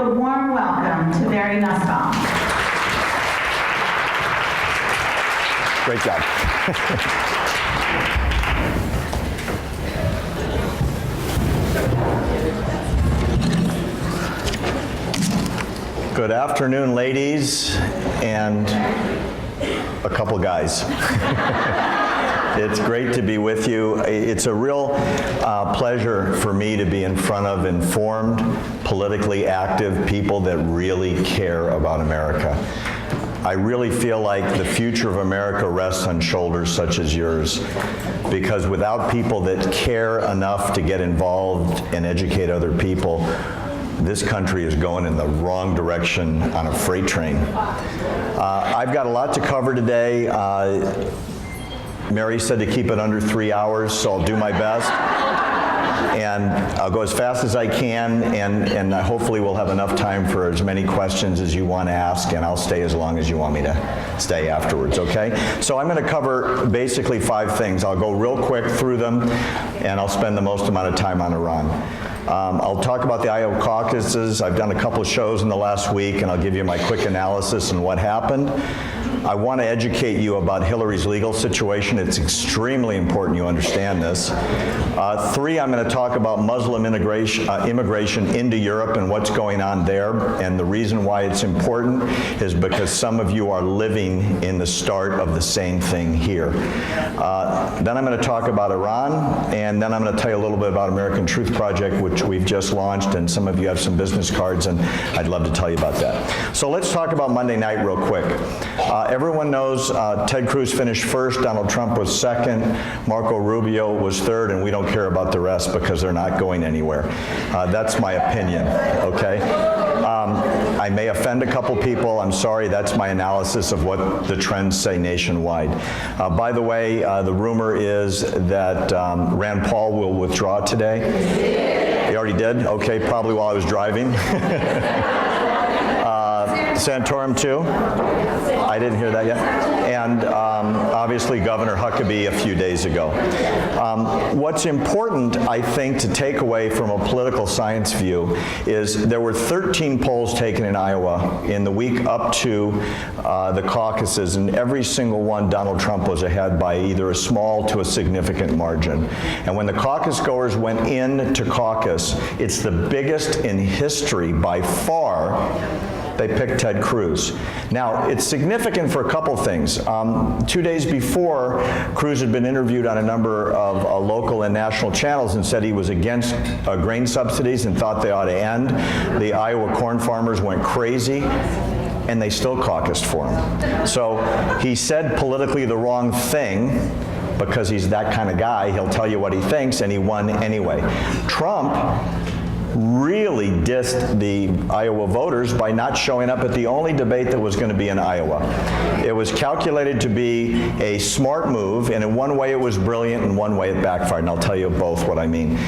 a warm welcome to Barry Nussbaum. Great job. Good afternoon, ladies, and a couple guys. It's great to be with you. It's a real pleasure for me to be in front of informed, politically active people that really care about America. I really feel like the future of America rests on shoulders such as yours, because without people that care enough to get involved and educate other people, this country is going in the wrong direction on a freight train. I've got a lot to cover today. Mary said to keep it under 3 hours, so I'll do my best. And I'll go as fast as I can, and hopefully we'll have enough time for as many questions as you want to ask, and I'll stay as long as you want me to stay afterwards, okay? So I'm going to cover basically 5 things. I'll go real quick through them, and I'll spend the most amount of time on Iran. I'll talk about the Iowa caucuses. I've done a couple of shows in the last week, and I'll give you my quick analysis on what happened. I want to educate you about Hillary's legal situation. It's extremely important you understand this. 3, I'm going to talk about Muslim immigration into Europe and what's going on there. And the reason why it's important is because some of you are living in the start of the same thing here. Then I'm going to talk about Iran, and then I'm going to tell you a little bit about American Truth Project, which we've just launched, and some of you have some business cards, and I'd love to tell you about that. So let's talk about Monday night real quick. Everyone knows Ted Cruz finished first, Donald Trump was second, Marco Rubio was third, and we don't care about the rest because they're not going anywhere. That's my opinion, okay? I may offend a couple people. I'm sorry, that's my analysis of what the trends say nationwide. By the way, the rumor is that Rand Paul will withdraw today. He already did? Okay, probably while I was driving. Santorum too? I didn't hear that yet. And obviously Governor Huckabee a few days ago. What's important, I think, to take away from a political science view is there were 13 polls taken in Iowa in the week up to the caucuses, and every single one Donald Trump was ahead by either a small to a significant margin. And when the caucus goers went in to caucus, it's the biggest in history by far. They picked Ted Cruz. Now, it's significant for a couple things. 2 days before, Cruz had been interviewed on a number of local and national channels and said he was against grain subsidies and thought they ought to end. The Iowa corn farmers went crazy, and they still caucused for him. So he said politically the wrong thing, because he's that kind of guy. He'll tell you what he thinks, and he won anyway. Trump really dissed the Iowa voters by not showing up at the only debate that was going to be in Iowa. It was calculated to be a smart move, and in one way it was brilliant, and one way it backfired, and I'll tell you both what I mean.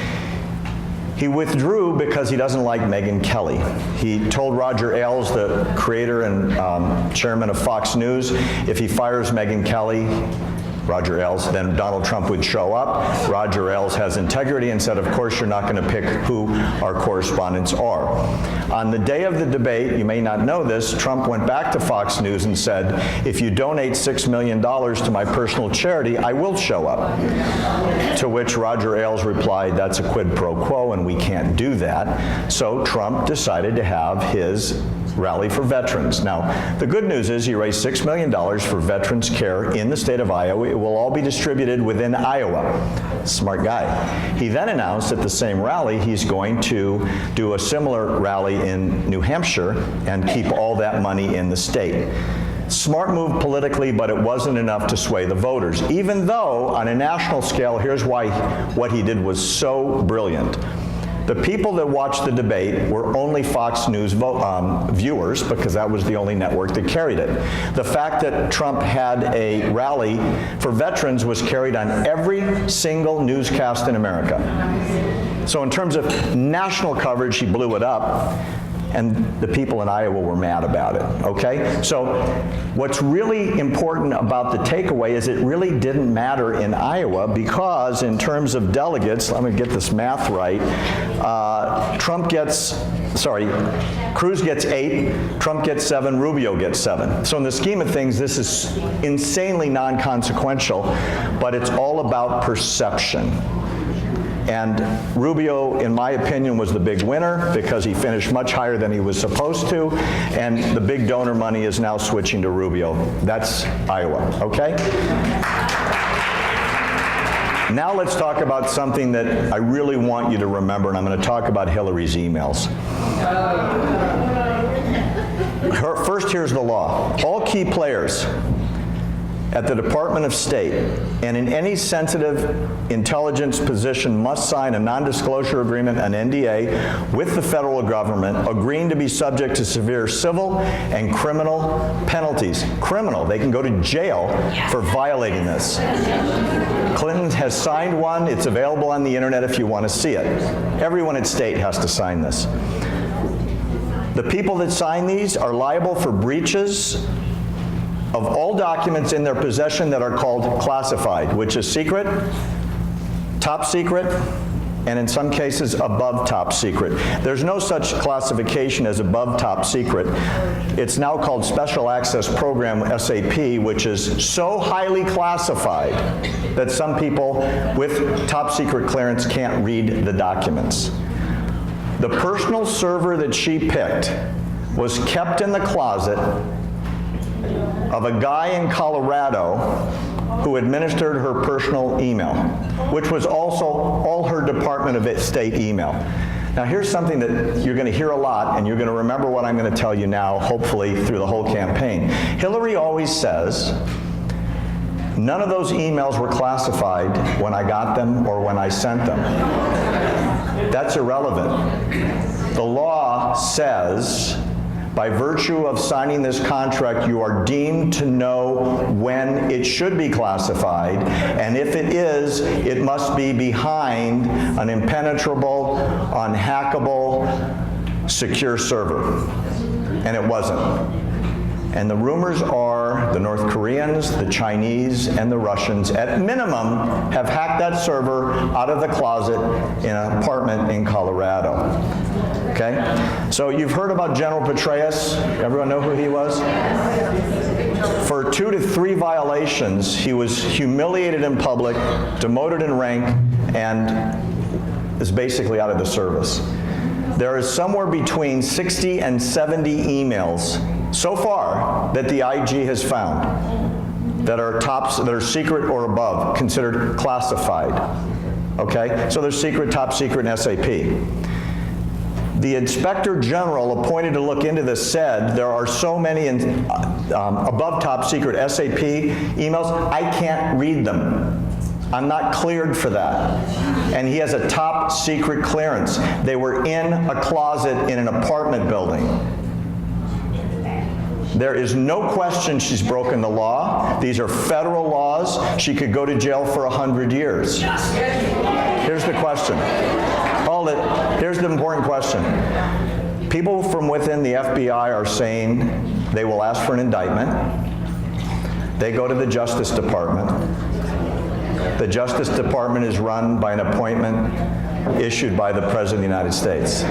He withdrew because he doesn't like Megyn Kelly. He told Roger Ailes, the creator and chairman of Fox News, if he fires Megyn Kelly, Roger Ailes, then Donald Trump would show up. Roger Ailes has integrity and said, of course you're not going to pick who our correspondents are. On the day of the debate, you may not know this, Trump went back to Fox News and said, if you donate $6 million to my personal charity, I will show up. To which Roger Ailes replied, that's a quid pro quo and we can't do that. So Trump decided to have his rally for veterans. Now, the good news is he raised $6 million for veterans care in the state of Iowa. It will all be distributed within Iowa. Smart guy. He then announced at the same rally he's going to do a similar rally in New Hampshire and keep all that money in the state. Smart move politically, but it wasn't enough to sway the voters. Even though, on a national scale, here's why what he did was so brilliant. The people that watched the debate were only Fox News viewers, because that was the only network that carried it. The fact that Trump had a rally for veterans was carried on every single newscast in America. So in terms of national coverage, he blew it up, and the people in Iowa were mad about it, okay? So what's really important about the takeaway is it really didn't matter in Iowa, because in terms of delegates, let me get this math right, Cruz gets 8, Trump gets 7, Rubio gets 7. So in the scheme of things, this is insanely non-consequential, but it's all about perception. And Rubio, in my opinion, was the big winner because he finished much higher than he was supposed to, and the big donor money is now switching to Rubio. That's Iowa, okay? Now let's talk about something that I really want you to remember, and I'm going to talk about Hillary's emails. First, here's the law. All key players at the Department of State and in any sensitive intelligence position must sign a non-disclosure agreement, an NDA, with the federal government, agreeing to be subject to severe civil and criminal penalties. Criminal, they can go to jail for violating this. Clinton has signed one. It's available on the internet if you want to see it. Everyone at State has to sign this. The people that sign these are liable for breaches of all documents in their possession that are called classified, which is secret, top secret, and in some cases above top secret. There's no such classification as above top secret. It's now called Special Access Program, SAP, which is so highly classified that some people with top secret clearance can't read the documents. The personal server that she picked was kept in the closet of a guy in Colorado who administered her personal email, which was also all her Department of State email. Now here's something that you're going to hear a lot, and you're going to remember what I'm going to tell you now, hopefully through the whole campaign. Hillary always says, none of those emails were classified when I got them or when I sent them. That's irrelevant. The law says, by virtue of signing this contract, you are deemed to know when it should be classified, and if it is, it must be behind an impenetrable, unhackable, secure server. And it wasn't. And the rumors are the North Koreans, the Chinese, and the Russians, at minimum, have hacked that server out of the closet in an apartment in Colorado. Okay? So you've heard about General Petraeus. Everyone know who he was? For 2 to 3 violations, he was humiliated in public, demoted in rank, and is basically out of the service. There is somewhere between 60 and 70 emails so far that the IG has found that are secret or above, considered classified. Okay? So they're secret, top secret, and SAP. The Inspector General appointed to look into this said there are so many above top secret SAP emails, I can't read them. I'm not cleared for that. And he has a top secret clearance. They were in a closet in an apartment building. There is no question she's broken the law. These are federal laws. She could go to jail for 100 years. Here's the question. Hold it. Here's the important question. People from within the FBI are saying they will ask for an indictment. They go to the Justice Department. The Justice Department is run by an appointment issued by the President of the United States.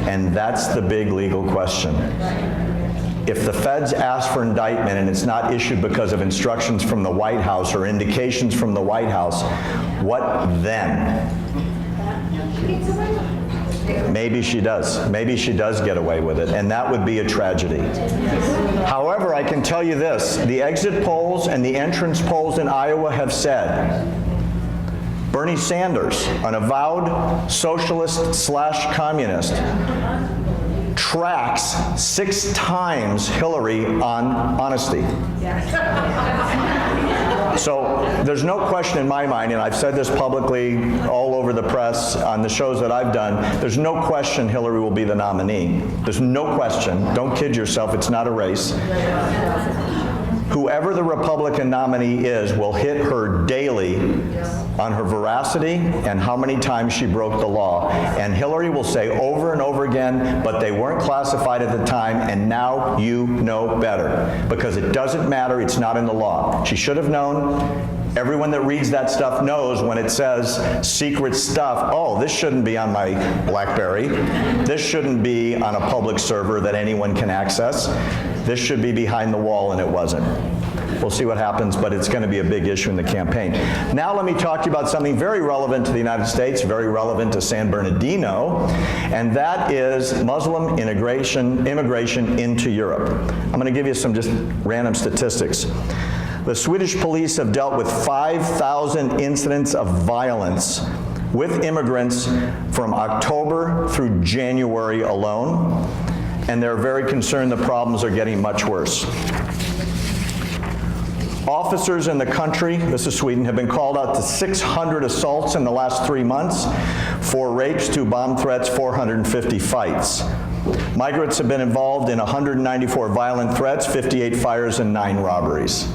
And that's the big legal question. If the feds ask for indictment and it's not issued because of instructions from the White House or indications from the White House, what then? Maybe she does. Maybe she does get away with it, and that would be a tragedy. However, I can tell you this, the exit polls and the entrance polls in Iowa have said Bernie Sanders, an avowed socialist/communist, tracks 6 times Hillary on honesty. So there's no question in my mind, and I've said this publicly all over the press on the shows that I've done, there's no question Hillary will be the nominee. There's no question. Don't kid yourself, it's not a race. whoever the Republican nominee is will hit her daily on her veracity and how many times she broke the law. And Hillary will say over and over again, but they weren't classified at the time, and now you know better. Because it doesn't matter, it's not in the law. She should have known. Everyone that reads that stuff knows when it says secret stuff, oh, this shouldn't be on my BlackBerry. This shouldn't be on a public server that anyone can access. This should be behind the wall, and it wasn't. We'll see what happens, but it's going to be a big issue in the campaign. Now let me talk to you about something very relevant to the United States, very relevant to San Bernardino, and that is Muslim immigration into Europe. I'm going to give you some just random statistics. The Swedish police have dealt with 5,000 incidents of violence with immigrants from October through January alone, and they're very concerned the problems are getting much worse. Officers in the country, this is Sweden, have been called out to 600 assaults in the last 3 months, 4 rapes, 2 bomb threats, 450 fights. Migrants have been involved in 194 violent threats, 58 fires, and 9 robberies.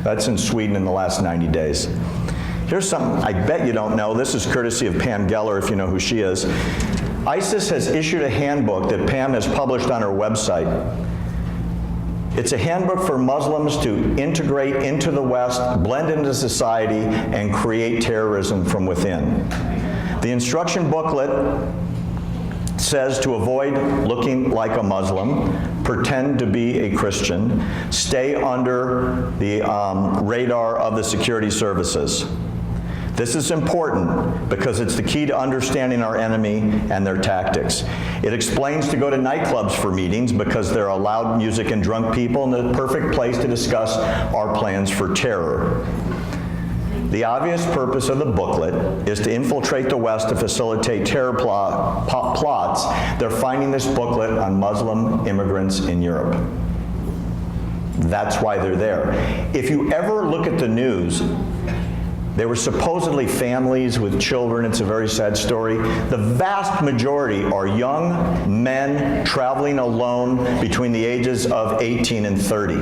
That's in Sweden in the last 90 days. Here's something I bet you don't know. This is courtesy of Pam Geller, if you know who she is. ISIS has issued a handbook that Pam has published on her website. It's a handbook for Muslims to integrate into the West, blend into society, and create terrorism from within. The instruction booklet says to avoid looking like a Muslim, pretend to be a Christian, stay under the radar of the security services. This is important because it's the key to understanding our enemy and their tactics. It explains to go to nightclubs for meetings because there are loud music and drunk people, and the perfect place to discuss our plans for terror. The obvious purpose of the booklet is to infiltrate the West to facilitate terror plots. They're finding this booklet on Muslim immigrants in Europe. That's why they're there. If you ever look at the news, they were supposedly families with children. It's a very sad story. The vast majority are young men traveling alone between the ages of 18 and 30.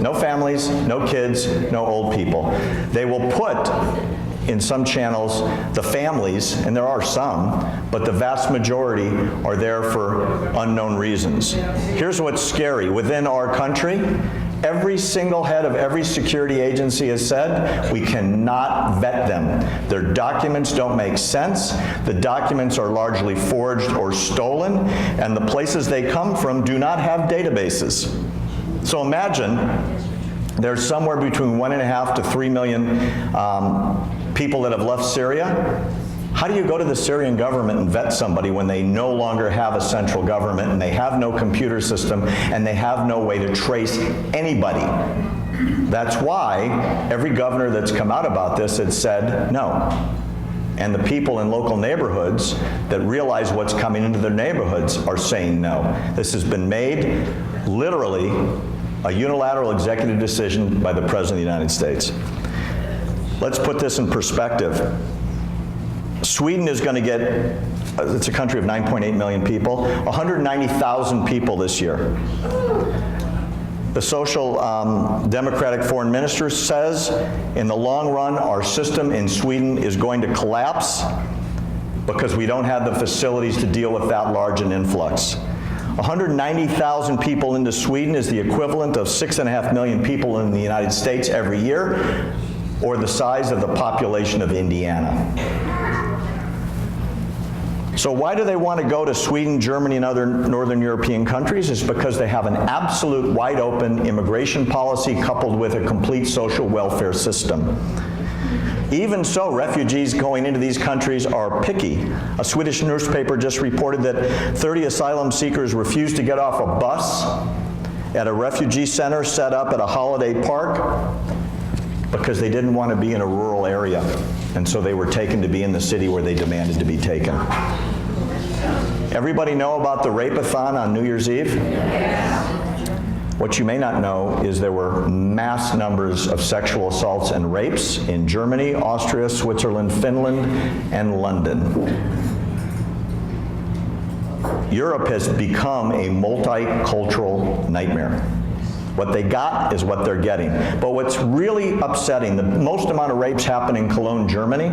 No families, no kids, no old people. They will put in some channels the families, and there are some, but the vast majority are there for unknown reasons. Here's what's scary. Within our country, every single head of every security agency has said, we cannot vet them. Their documents don't make sense. The documents are largely forged or stolen, and the places they come from do not have databases. So imagine there's somewhere between 1.5 to 3 million people that have left Syria. How do you go to the Syrian government and vet somebody when they no longer have a central government, and they have no computer system, and they have no way to trace anybody? That's why every governor that's come out about this had said no. And the people in local neighborhoods that realize what's coming into their neighborhoods are saying no. This has been made literally a unilateral executive decision by the President of the United States. Let's put this in perspective. Sweden is going to get, it's a country of 9.8 million people, 190,000 people this year. The Social Democratic Foreign Minister says in the long run our system in Sweden is going to collapse because we don't have the facilities to deal with that large an influx. 190,000 people into Sweden is the equivalent of 6.5 million people in the United States every year, or the size of the population of Indiana. So why do they want to go to Sweden, Germany, and other Northern European countries? It's because they have an absolute wide open immigration policy coupled with a complete social welfare system. Even so, refugees going into these countries are picky. A Swedish newspaper just reported that 30 asylum seekers refused to get off a bus at a refugee center set up at a holiday park because they didn't want to be in a rural area. And so they were taken to be in the city where they demanded to be taken. Everybody know about the rape-a-thon on New Year's Eve? What you may not know is there were mass numbers of sexual assaults and rapes in Germany, Austria, Switzerland, Finland, and London. Europe has become a multicultural nightmare. What they got is what they're getting. But what's really upsetting, the most amount of rapes happen in Cologne, Germany.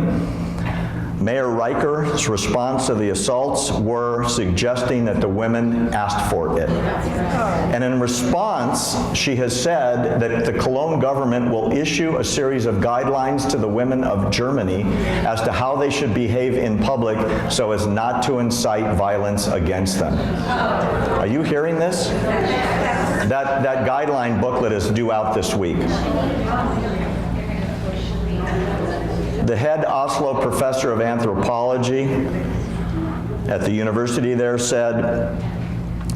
Mayor Reicher's response to the assaults were suggesting that the women asked for it. And in response, she has said that the Cologne government will issue a series of guidelines to the women of Germany as to how they should behave in public so as not to incite violence against them. Are you hearing this? That guideline booklet is due out this week. The head Oslo professor of anthropology at the university there said,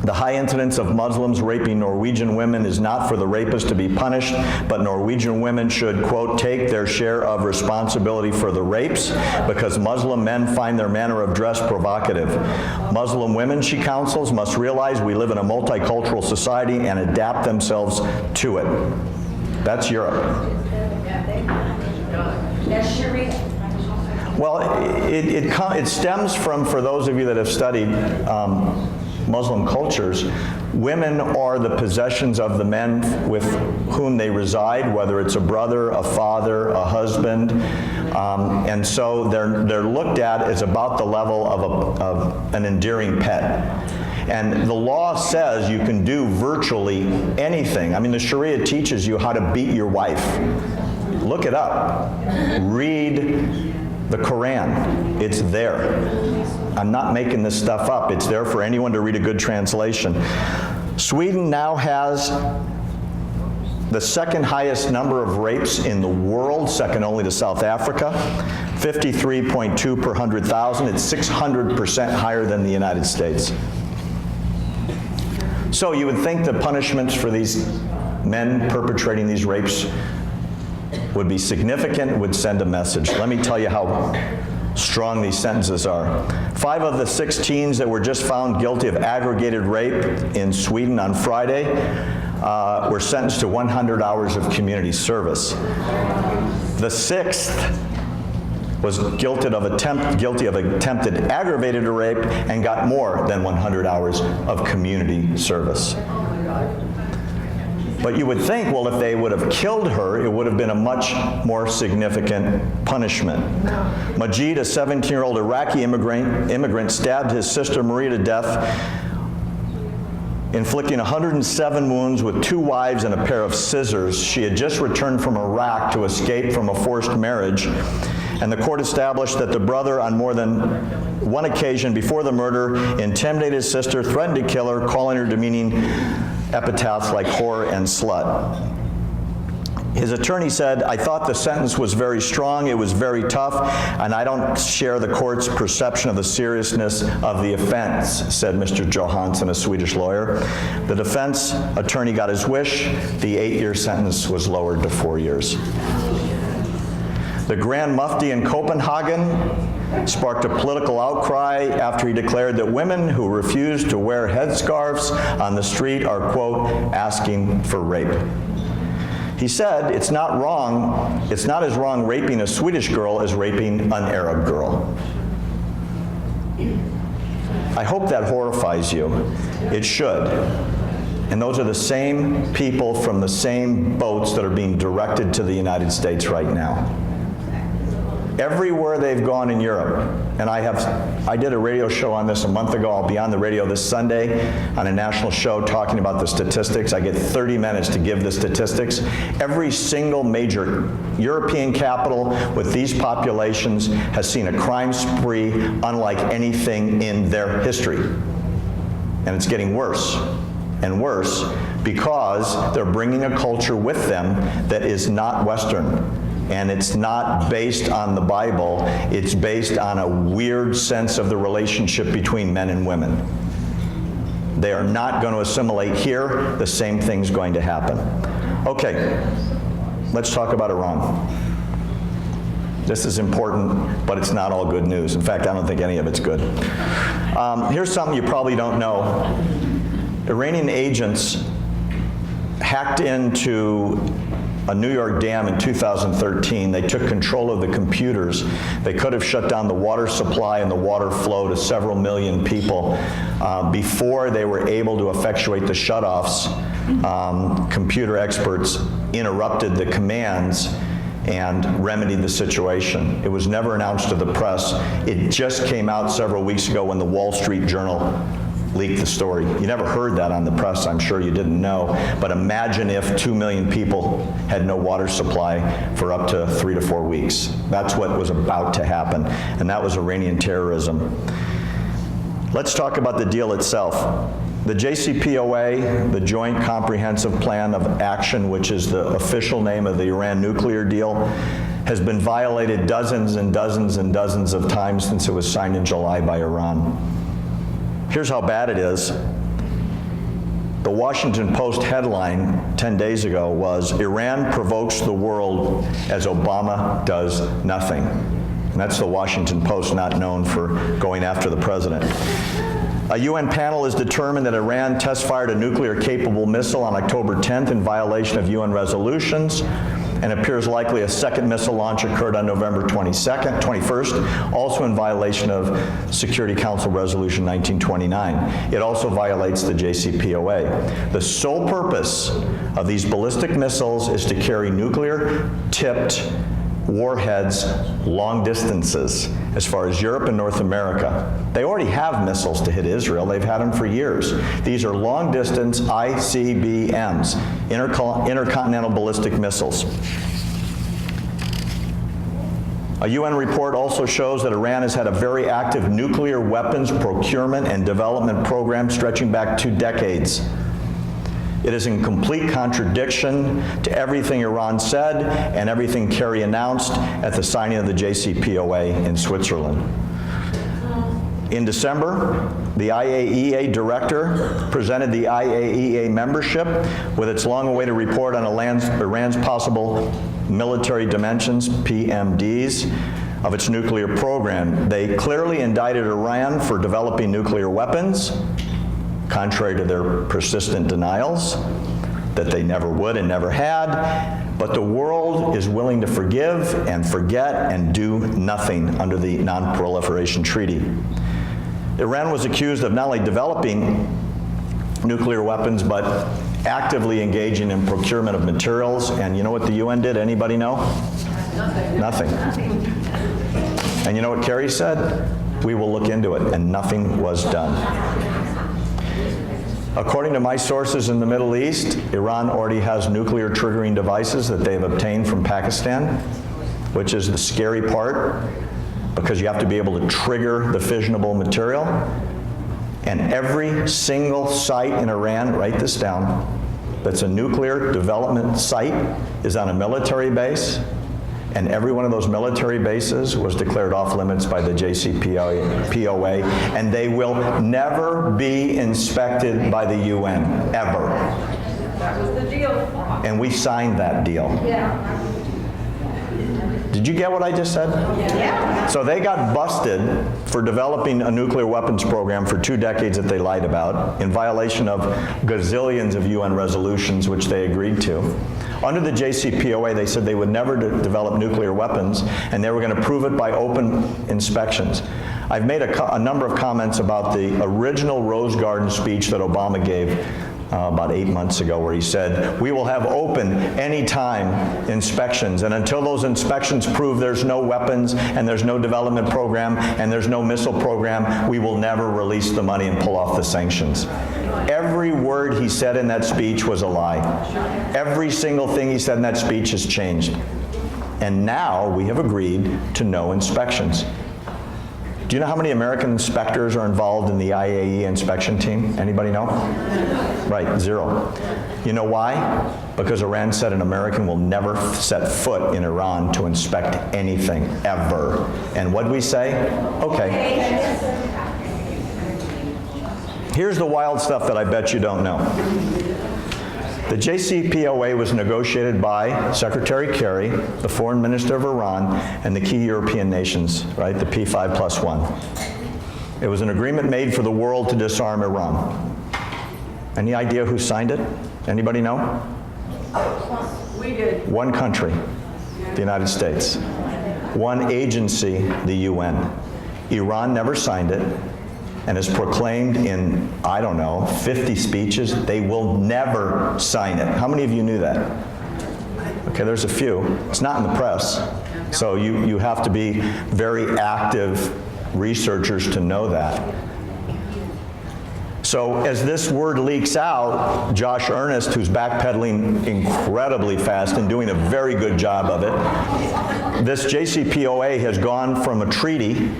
the high incidence of Muslims raping Norwegian women is not for the rapist to be punished, but Norwegian women should, quote, take their share of responsibility for the rapes because Muslim men find their manner of dress provocative. Muslim women, she counsels, must realize we live in a multicultural society and adapt themselves to it. That's Europe. Well, it stems from, for those of you that have studied Muslim cultures, women are the possessions of the men with whom they reside, whether it's a brother, a father, a husband, and so they're looked at as about the level of an endearing pet. And the law says you can do virtually anything. I mean, the Sharia teaches you how to beat your wife. Look it up. Read the Quran. It's there. I'm not making this stuff up. It's there for anyone to read a good translation. Sweden now has the second highest number of rapes in the world, second only to South Africa, 53.2 per 100,000. It's 600% higher than the United States. So you would think the punishments for these men perpetrating these rapes would be significant, would send a message. Let me tell you how strong these sentences are. 5 of the 6 teens that were just found guilty of aggregated rape in Sweden on Friday were sentenced to 100 hours of community service. The 6th was guilty of attempted aggravated rape and got more than 100 hours of community service. But you would think, well, if they would have killed her, it would have been a much more significant punishment. Majid, a 17-year-old Iraqi immigrant, stabbed his sister Maria to death, inflicting 107 wounds with 2 wives and a pair of scissors. She had just returned from Iraq to escape from a forced marriage, and the court established that the brother, on more than one occasion before the murder, intimidated his sister, threatened to kill her, calling her demeaning epithets like whore and slut. His attorney said, I thought the sentence was very strong, it was very tough, and I don't share the court's perception of the seriousness of the offense, said Mr. Johansson, a Swedish lawyer. The defense attorney got his wish. The 8-year sentence was lowered to 4 years. The Grand Mufti in Copenhagen sparked a political outcry after he declared that women who refuse to wear headscarves on the street are, quote, asking for rape. He said it's not as wrong raping a Swedish girl as raping an Arab girl. I hope that horrifies you. It should. And those are the same people from the same boats that are being directed to the United States right now. Everywhere they've gone in Europe, and I did a radio show on this a month ago. I'll be on the radio this Sunday on a national show talking about the statistics. I get 30 minutes to give the statistics. Every single major European capital with these populations has seen a crime spree unlike anything in their history. And it's getting worse and worse because they're bringing a culture with them that is not Western. And it's not based on the Bible, it's based on a weird sense of the relationship between men and women. They are not going to assimilate here, the same thing's going to happen. Okay, let's talk about Iran. This is important, but it's not all good news. In fact, I don't think any of it's good. Here's something you probably don't know. Iranian agents hacked into a New York dam in 2013. They took control of the computers. They could have shut down the water supply and the water flow to several million people before they were able to effectuate the shutoffs computer experts interrupted the commands and remedied the situation. It was never announced to the press. It just came out several weeks ago when the Wall Street Journal leaked the story. You never heard that on the press, I'm sure you didn't know, but imagine if 2 million people had no water supply for up to 3 to 4 weeks. That's what was about to happen, and that was Iranian terrorism. Let's talk about the deal itself. The JCPOA, the Joint Comprehensive Plan of Action, which is the official name of the Iran nuclear deal, has been violated dozens and dozens and dozens of times since it was signed in July by Iran. Here's how bad it is. The Washington Post headline 10 days ago was, "Iran provokes the world as Obama does nothing." And that's the Washington Post, not known for going after the president. A UN panel has determined that Iran test-fired a nuclear-capable missile on October 10th in violation of UN resolutions, and appears likely a second missile launch occurred on November 21st, also in violation of Security Council Resolution 1929. It also violates the JCPOA. The sole purpose of these ballistic missiles is to carry nuclear-tipped warheads long distances as far as Europe and North America. They already have missiles to hit Israel. They've had them for years. These are long-distance ICBMs, intercontinental ballistic missiles. A UN report also shows that Iran has had a very active nuclear weapons procurement and development program stretching back 2 decades. It is in complete contradiction to everything Iran said and everything Kerry announced at the signing of the JCPOA in Switzerland. In December, the IAEA director presented the IAEA membership with its long-awaited report on Iran's possible military dimensions, PMDs, of its nuclear program. They clearly indicted Iran for developing nuclear weapons, contrary to their persistent denials that they never would and never had. But the world is willing to forgive and forget and do nothing under the Non-Proliferation Treaty. Iran was accused of not only developing nuclear weapons, but actively engaging in procurement of materials. And you know what the UN did? Anybody know? Nothing. And you know what Kerry said? We will look into it, and nothing was done. According to my sources in the Middle East, Iran already has nuclear triggering devices that they've obtained from Pakistan, which is the scary part, because you have to be able to trigger the fissionable material. And every single site in Iran, write this down, that's a nuclear development site is on a military base, and every one of those military bases was declared off limits by the JCPOA, and they will never be inspected by the UN, ever. That was the deal. And we signed that deal. Yeah. Did you get what I just said? Yeah. So they got busted for developing a nuclear weapons program for 2 decades that they lied about, in violation of gazillions of UN resolutions which they agreed to. Under the JCPOA, they said they would never develop nuclear weapons, and they were going to prove it by open inspections. I've made a number of comments about the original Rose Garden speech that Obama gave about 8 months ago, where he said, we will have open anytime inspections, and until those inspections prove there's no weapons and there's no development program and there's no missile program, we will never release the money and pull off the sanctions. Every word he said in that speech was a lie. Every single thing he said in that speech has changed. And now we have agreed to no inspections. Do you know how many American inspectors are involved in the IAEA inspection team? Anybody know? Right, 0. You know why? Because Iran said an American will never set foot in Iran to inspect anything, ever. And what did we say? Okay. Here's the wild stuff that I bet you don't know. The JCPOA was negotiated by Secretary Kerry, the Foreign Minister of Iran, and the key European nations, right, the P5+1. It was an agreement made for the world to disarm Iran. Any idea who signed it? Anybody know? We did. One country, the United States. One agency, the UN. Iran never signed it. and has proclaimed in, I don't know, 50 speeches, they will never sign it. How many of you knew that? Okay, there's a few. It's not in the press. So you have to be very active researchers to know that. So as this word leaks out, Josh Earnest, who's backpedaling incredibly fast and doing a very good job of it, this JCPOA has gone from a treaty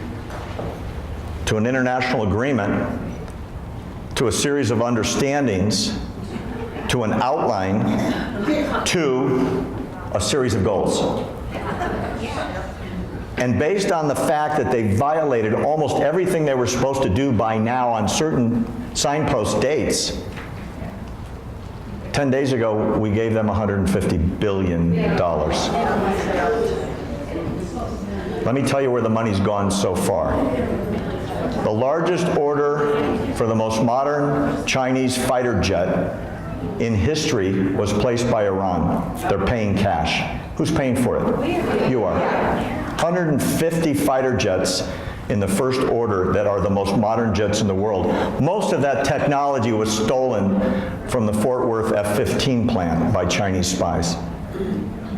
to an international agreement to a series of understandings to an outline to a series of goals. And based on the fact that they violated almost everything they were supposed to do by now on certain signpost dates, 10 days ago we gave them $150 billion. Let me tell you where the money's gone so far. The largest order for the most modern Chinese fighter jet in history was placed by Iran. They're paying cash. Who's paying for it? You are. 150 fighter jets in the first order that are the most modern jets in the world. Most of that technology was stolen from the Fort Worth F-15 plant by Chinese spies.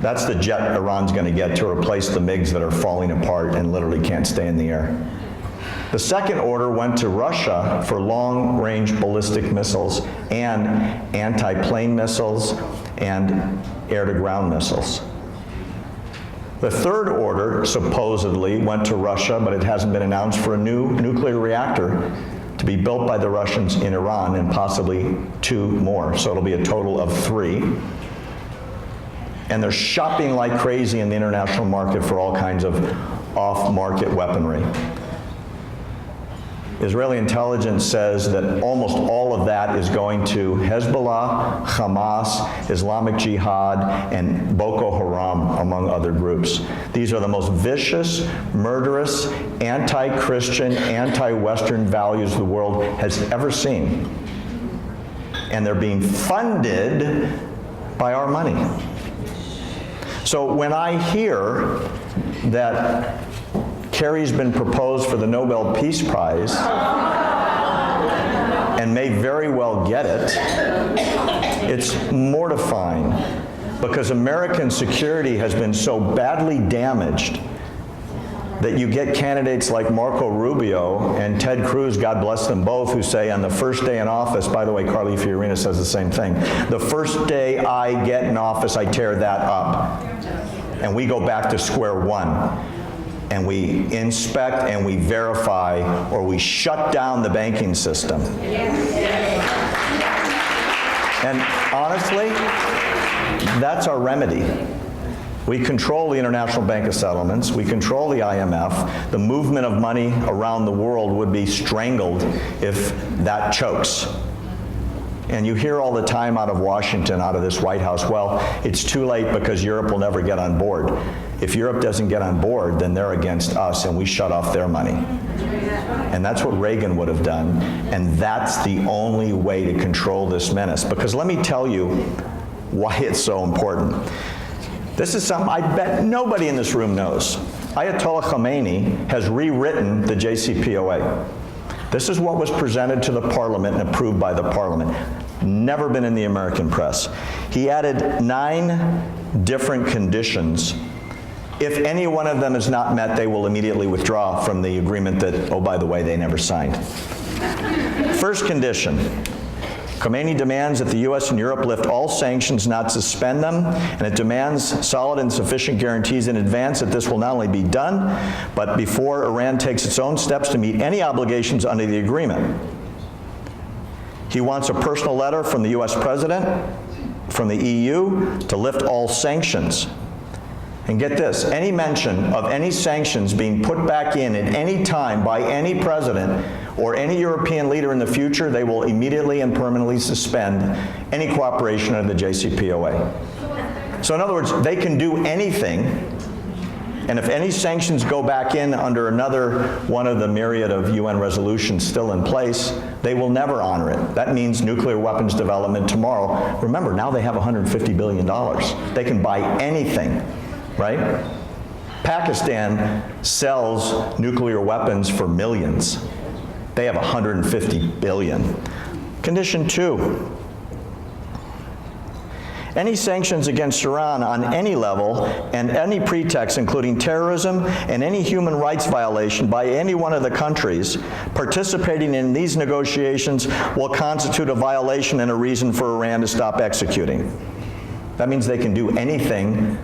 That's the jet Iran's going to get to replace the MiGs that are falling apart and literally can't stay in the air. The second order went to Russia for long-range ballistic missiles and anti-plane missiles and air-to-ground missiles. The third order supposedly went to Russia, but it hasn't been announced, for a new nuclear reactor to be built by the Russians in Iran, and possibly 2 more. So it'll be a total of 3. And they're shopping like crazy in the international market for all kinds of off-market weaponry. Israeli intelligence says that almost all of that is going to Hezbollah, Hamas, Islamic Jihad, and Boko Haram, among other groups. These are the most vicious, murderous, anti-Christian, anti-Western values the world has ever seen. And they're being funded by our money. So when I hear that Kerry's been proposed for the Nobel Peace Prize and may very well get it, it's mortifying, because American security has been so badly damaged that you get candidates like Marco Rubio and Ted Cruz, God bless them both, who say on the first day in office, by the way, Carly Fiorina says the same thing, the first day I get in office, I tear that up. And we go back to square one. And we inspect and we verify, or we shut down the banking system. And honestly, that's our remedy. We control the International Bank of Settlements, we control the IMF. The movement of money around the world would be strangled if that chokes. And you hear all the time out of Washington, out of this White House, well, it's too late because Europe will never get on board. If Europe doesn't get on board, then they're against us and we shut off their money. And that's what Reagan would have done, and that's the only way to control this menace. Because let me tell you why it's so important. This is something I bet nobody in this room knows. Ayatollah Khomeini has rewritten the JCPOA. This is what was presented to the Parliament and approved by the Parliament. Never been in the American press. He added 9 different conditions. If any one of them is not met, they will immediately withdraw from the agreement that, oh, by the way, they never signed. First condition, Khomeini demands that the U.S. and Europe lift all sanctions, not suspend them, and it demands solid and sufficient guarantees in advance that this will not only be done, but before Iran takes its own steps to meet any obligations under the agreement. He wants a personal letter from the U.S. President, from the EU, to lift all sanctions. And get this, any mention of any sanctions being put back in at any time by any president or any European leader in the future, they will immediately and permanently suspend any cooperation under the JCPOA. So in other words, they can do anything, and if any sanctions go back in under another one of the myriad of UN resolutions still in place, they will never honor it. That means nuclear weapons development tomorrow. Remember, now they have $150 billion. They can buy anything. Right? Pakistan sells nuclear weapons for millions. They have 150 billion. Condition 2. Any sanctions against Iran on any level and any pretext, including terrorism and any human rights violation by any one of the countries participating in these negotiations, will constitute a violation and a reason for Iran to stop executing. That means they can do anything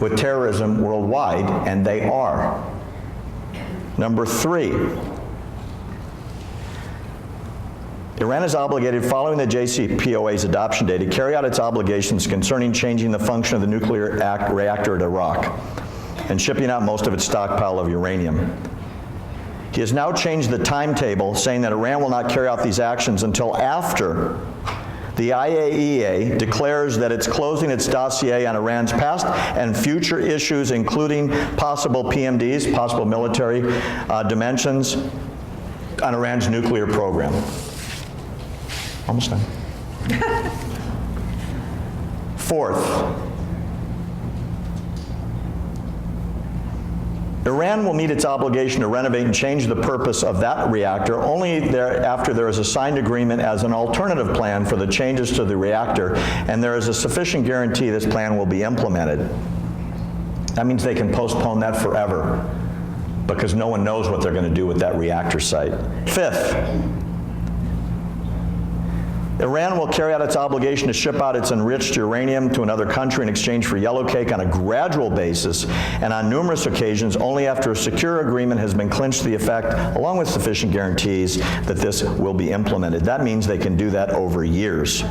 with terrorism worldwide, and they are. Number 3. Iran is obligated, following the JCPOA's adoption date, to carry out its obligations concerning changing the function of the nuclear reactor at Iraq and shipping out most of its stockpile of uranium. He has now changed the timetable, saying that Iran will not carry out these actions until after the IAEA declares that it's closing its dossier on Iran's past and future issues, including possible PMDs, possible military dimensions, on Iran's nuclear program. Almost done. 4th, Iran will meet its obligation to renovate and change the purpose of that reactor only after there is a signed agreement as an alternative plan for the changes to the reactor, and there is a sufficient guarantee this plan will be implemented. That means they can postpone that forever because no one knows what they're going to do with that reactor site. 5th, Iran will carry out its obligation to ship out its enriched uranium to another country in exchange for yellow cake on a gradual basis and on numerous occasions only after a secure agreement has been clinched to the effect, along with sufficient guarantees, that this will be implemented. That means they can do that over years.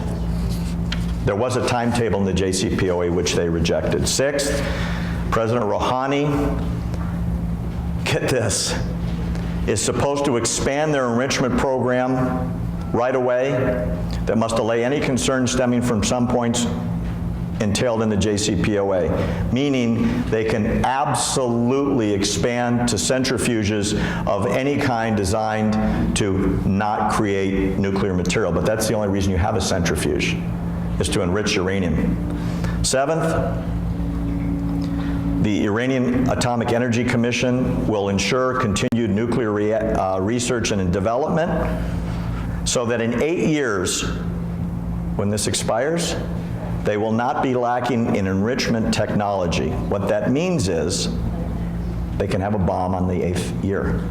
There was a timetable in the JCPOA which they rejected. 6th, President Rouhani, get this, is supposed to expand their enrichment program right away that must allay any concern stemming from some points entailed in the JCPOA, meaning they can absolutely expand to centrifuges of any kind designed to not create nuclear material. But that's the only reason you have a centrifuge, is to enrich uranium. 7th, the Iranian Atomic Energy Commission will ensure continued nuclear research and development, so that in 8 years, when this expires, they will not be lacking in enrichment technology. What that means is they can have a bomb on the 8th year.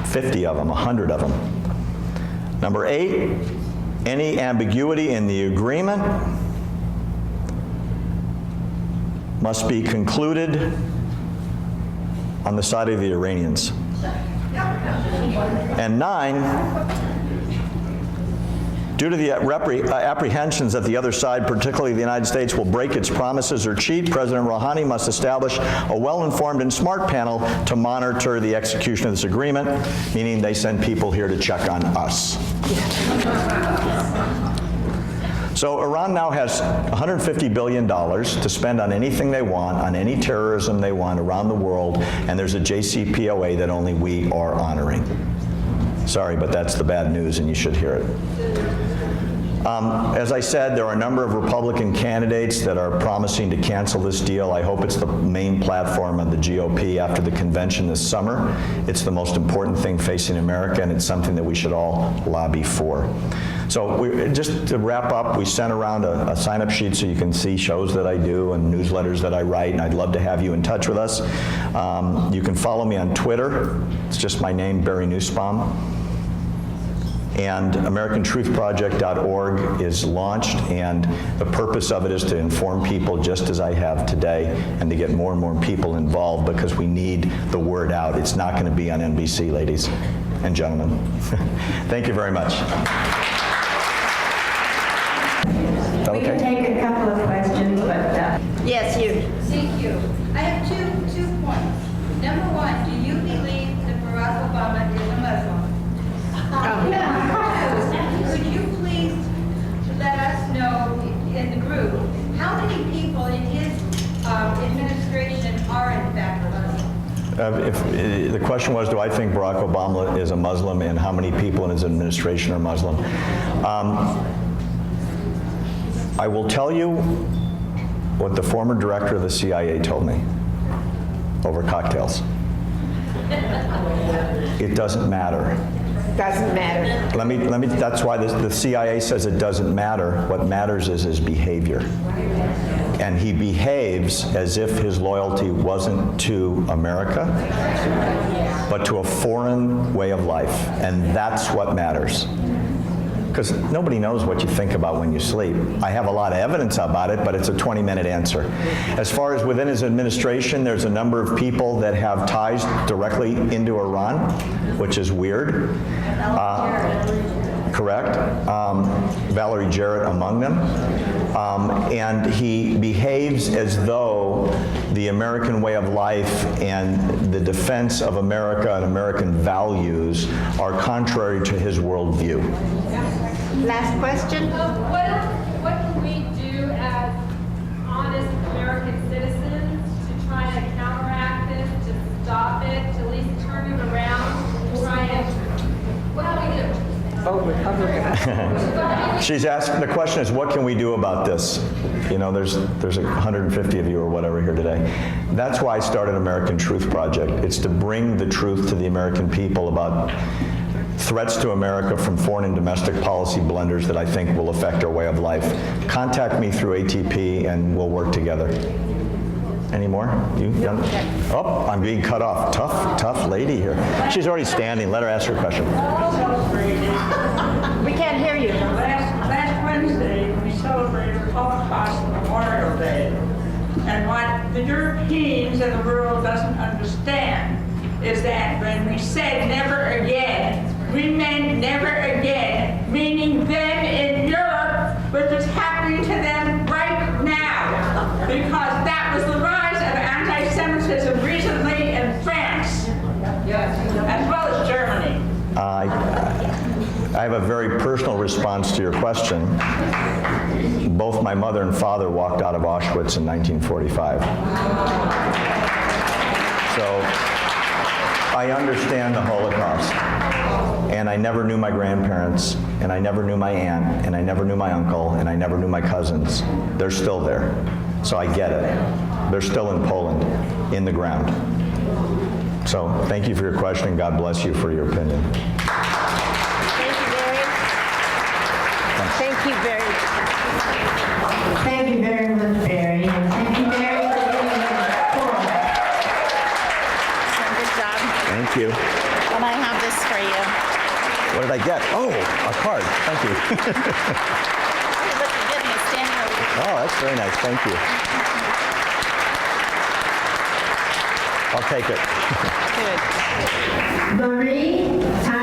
50 of them, 100 of them. Number 8, any ambiguity in the agreement must be concluded on the side of the Iranians. And 9, due to the apprehensions that the other side, particularly the United States, will break its promises or cheat, President Rouhani must establish a well-informed and smart panel to monitor the execution of this agreement, meaning they send people here to check on us. So Iran now has $150 billion to spend on anything they want, on any terrorism they want around the world, and there's a JCPOA that only we are honoring. Sorry, but that's the bad news, and you should hear it. As I said, there are a number of Republican candidates that are promising to cancel this deal. I hope it's the main platform of the GOP after the convention this summer. It's the most important thing facing America, and it's something that we should all lobby for. So just to wrap up, we sent around a sign-up sheet so you can see shows that I do and newsletters that I write, and I'd love to have you in touch with us. You can follow me on Twitter. It's just my name, Barry Nussbaum. And AmericanTruthProject.org is launched, and the purpose of it is to inform people just as I have today and to get more and more people involved because we need the word out. It's not going to be on NBC, ladies and gentlemen. Thank you very much. We can take a couple of questions, but... Yes, you. Thank you. I have two points. Number one, do you believe that Barack Obama is a Muslim? Could you please let us know in the group how many people in his administration are in fact Muslim? The question was, do I think Barack Obama is a Muslim, and how many people in his administration are Muslim? I will tell you what the former director of the CIA told me over cocktails. It doesn't matter. Doesn't matter. Let me. That's why the CIA says it doesn't matter. What matters is his behavior. And he behaves as if his loyalty wasn't to America, but to a foreign way of life. And that's what matters. Because nobody knows what you think about when you sleep. I have a lot of evidence about it, but it's a 20-minute answer. As far as within his administration, there's a number of people that have ties directly into Iran, which is weird. Correct. Valerie Jarrett among them. And he behaves as though the American way of life and the defense of America and American values are contrary to his worldview. Last question? What can we do as honest American citizens to try to counteract this, to stop it, to at least turn it around, try and, what do we do? Vote Republican. She's asking, the question is, what can we do about this? You know, there's 150 of you or whatever here today. That's why I started American Truth Project. It's to bring the truth to the American people about threats to America from foreign and domestic policy blunders that I think will affect our way of life. Contact me through ATP and we'll work together. Any more? You done? Oh, I'm being cut off. Tough lady here. She's already standing. Let her ask her question. We can't hear you. Last Wednesday, we celebrated Holocaust Memorial Day. And what the Europeans and the world doesn't understand is that when we said never again, we meant never again, meaning them in Europe, which is happening to them right now. Because that was the rise of anti-Semitism recently in France, as well as Germany. I have a very personal response to your question. Both my mother and father walked out of Auschwitz in 1945. So I understand the Holocaust. And I never knew my grandparents, and I never knew my aunt, and I never knew my uncle, and I never knew my cousins. They're still there. So I get it. They're still in Poland, in the ground. So thank you for your question, and God bless you for your opinion. Thank you very much. Thank you very much, Barry, and thank you, Barry, for giving us Fore. Good job. Thank you. And I have this for you. What did I get? Oh, a card. Thank you. You're looking good and you're standing over there. Oh, that's very nice. Thank you. I'll take it. Good. Marie, time